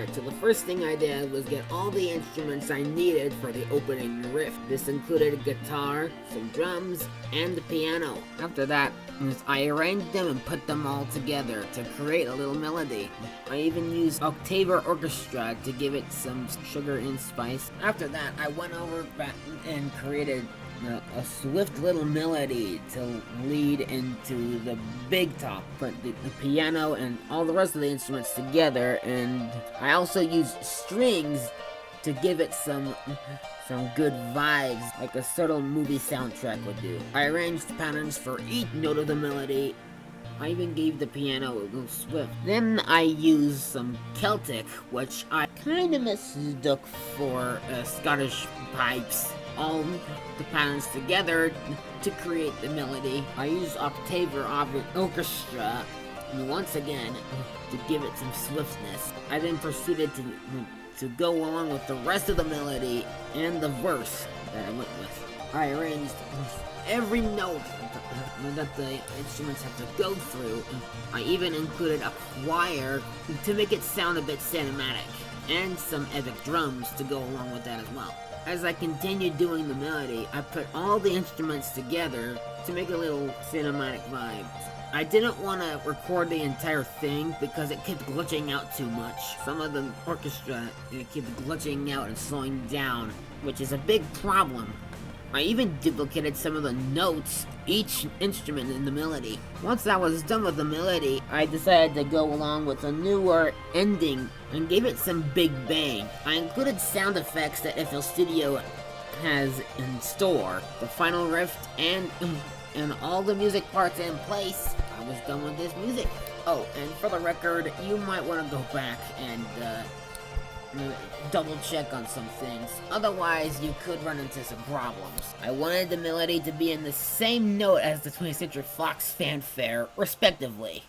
Alright, so the first thing I did was get all the instruments I needed for the opening riff. This included a guitar, some drums, and the piano. After that, I arranged them and put them all together to create a little melody. I even used Octaver Orchestra to give it some sugar and spice. After that, I went over back and created a swift little melody to lead into the big top. Put the piano and all the rest of the instruments together, and I also used strings to give it some good vibes, like a subtle movie soundtrack would do. I arranged patterns for each note of the melody. I even gave the piano a little swift. Then I used some Celtic, which I kind of mistook for Scottish pipes. All the patterns together to create the melody. I used Octaver Orchestra once again to give it some swiftness. I then proceeded to go along with the rest of the melody and the verse that I went with. I arranged every note that the instruments have to go through. I even included a choir to make it sound a bit cinematic, and some epic drums to go along with that as well. As I continued doing the melody, I put all the instruments together to make a little cinematic vibe. I didn't want to record the entire thing because it kept glitching out too much. Some of the orchestra kept glitching out and slowing down, which is a big problem. I even duplicated some of the notes, each instrument in the melody. Once I was done with the melody, I decided to go along with a newer ending and gave it some big bang. I included sound effects that FL Studio has in store. The final riff and all the music parts in place. I was done with this music. Oh, and for the record, you might want to go back and double check on some things, otherwise you could run into some problems. I wanted the melody to be in the same note as the 20th Century Fox fanfare, respectively.